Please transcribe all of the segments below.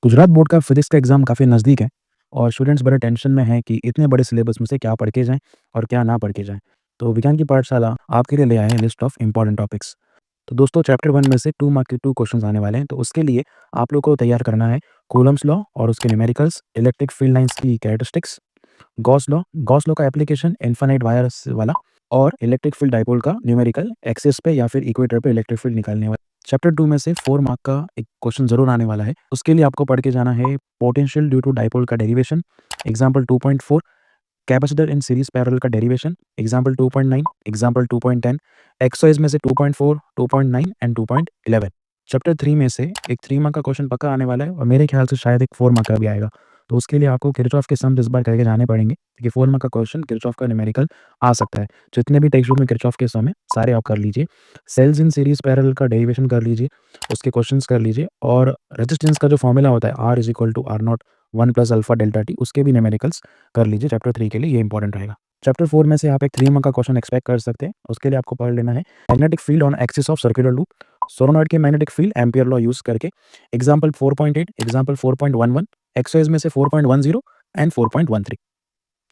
Gujarat board का physics का exam काफ़ी नज़दीक है और स्टूडेंट्स बड़े टेंशन में हैं कि इतने बड़े सिलेबस में से क्या पढ़ के जाएँ और क्या ना पढ़ के जाएँ। तो विज्ञान की पाठशाला आपके लिए ले आए हैं लिस्ट ऑफ इम्पोर्टेंट टॉपिक्स। तो दोस्तों चैप्टर 1 में से 2 मार्क के 2 क्वेश्चंस आने वाले हैं, तो उसके लिए आप लोग को तैयार करना है कूलम्ब्स लॉ और उसके न्यूमेरिकल्स, इलेक्ट्रिक फील्ड लाइन्स की कैरेक्टरिस्टिक्स, गॉस लॉ का एप्लीकेशन इनफाइनाइट वायर्स वाला और इलेक्ट्रिक फील्ड डाइपोल का न्यूमेरिकल एक्सिस पे या फिर इक्वेटर पे इलेक्ट्रिक फील्ड निकालने वाला। चैप्टर 2 में से 4 मार्क का एक क्वेश्चन ज़रूर आने वाला है। उसके लिए आपको पढ़ के जाना है पोटेंशियल ड्यू टू डाइपोल का derivation, example 2.4, capacitor in series parallel का डेरिवेशन, एग्जांपल 2.9, एग्जांपल 2.10, एक्सरसाइज में से 2.4, 2.9 एंड 2.11। चैप्टर 3 में से एक 3 मार्क का क्वेश्चन पक्का आने वाला है और मेरे ख्याल से शायद एक 4 मार्क का भी आएगा। तो उसके लिए आपको किरचॉफ के सम्स इस बार करके जाने पड़ेंगे क्योंकि 4 मार्क का क्वेश्चन किरचॉफ का न्यूमेरिकल आ सकता है। जितने भी टेक्स्ट बुक में किरचॉफ के सम है सारे आप कर लीजिए। सेल्स इन सीरीज पैरेलल का डेरिवेशन कर लीजिए, उसके क्वेश्चंस कर लीजिए और रेजिस्टेंस का जो फॉर्मूला होता है R is equal to R not 1 plus alpha delta T, उसके भी न्यूमेरिकल्स कर लीजिए। चैप्टर 3 के लिए ये इंपॉर्टेंट रहेगा। चैप्टर 4 में से आप एक 3 मार्क का क्वेश्चन एक्सपेक्ट कर सकते हैं। उसके लिए आपको पढ़ लेना है magnetic field on axis of circular loop, solenoid के magnetic field ampere law use करके, एग्जांपल 4.8, एग्जांपल 4.11, एक्सरसाइज में से 4.10 एंड 4.13।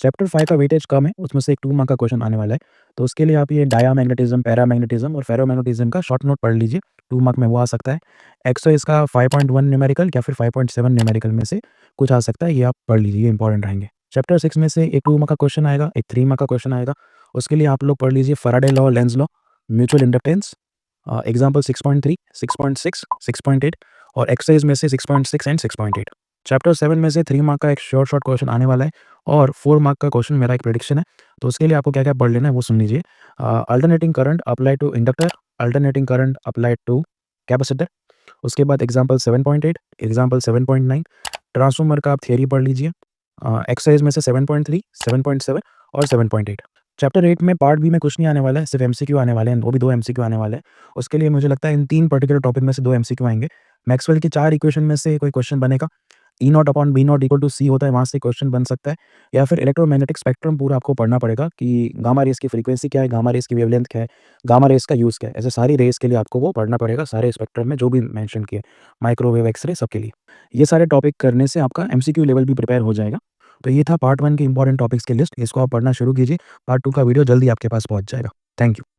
चैप्टर 5 का वेटेज कम है, उसमें से एक 2 मार्क का क्वेश्चन आने वाला है। तो उसके लिए आप ये डायामैग्नेटिज्म, पैरामैग्नेटिज्म और फेरोमैग्नेटिज्म का शॉर्ट नोट पढ़ लीजिए, 2 मार्क में वो आ सकता है। एक्सरसाइज का 5.1 न्यूमेरिकल या फिर 5.7 न्यूमेरिकल में से कुछ आ सकता है, ये आप पढ़ लीजिए, ये इंपॉर्टेंट रहेंगे। चैप्टर 6 में से एक 2 मार्क का क्वेश्चन आएगा, एक 3 मार्क का क्वेश्चन आएगा। उसके लिए आप लोग पढ़ लीजिए Faraday law, Lenz law, mutual inductance, example 6.3, 6.6, 6.8 और एक्सरसाइज में से 6.6 एंड 6.8। चैप्टर 7 में से 3 मार्क का एक शॉर्ट क्वेश्चन आने वाला है और 4 मार्क का क्वेश्चन मेरा एक प्रेडिक्शन है। तो उसके लिए आपको क्या-क्या पढ़ लेना है वो सुन लीजिए। Alternating current apply to inductor, alternating current apply to capacitor. उसके बाद एग्जांपल 7.8, एग्जांपल 7.9, ट्रांसफार्मर का आप थियरी पढ़ लीजिए। एक्सरसाइज में से 7.3, 7.7 और 7.8। चैप्टर 8 में पार्ट बी में कुछ नहीं आने वाला है, सिर्फ एमसीक्यू आने वाले हैं, वो भी 2 एमसीक्यू आने वाले हैं। उसके लिए मुझे लगता है इन 3 पर्टिकुलर टॉपिक में से 2 एमसीक्यू आएँगे। मैक्सवेल की 4 इक्वेशन में से कोई क्वेश्चन बनेगा। E naught upon B naught equal to C होता है, वहाँ से क्वेश्चन बन सकता है या फिर इलेक्ट्रोमैग्नेटिक स्पेक्ट्रम पूरा आपको पढ़ना पड़ेगा कि गामा रेज़ की फ्रीक्वेंसी क्या है, गामा रेज़ की वेवलेंथ क्या है, गामा रेज़ का यूज़ क्या है। ऐसे सारी रेज़ के लिए आपको वो पढ़ना पड़ेगा, सारे स्पेक्ट्रम में जो भी मेंशन किए, माइक्रोवेव, एक्स-रे सबके लिए। ये सारे टॉपिक करने से आपका एमसीक्यू लेवल भी प्रिपेयर हो जाएगा। तो ये था पार्ट 1 के इंपॉर्टेंट टॉपिक्स की लिस्ट, इसको आप पढ़ना शुरू कीजिए। पार्ट 2 का वीडियो जल्दी आपके पास पहुँच जाएगा। Thank you.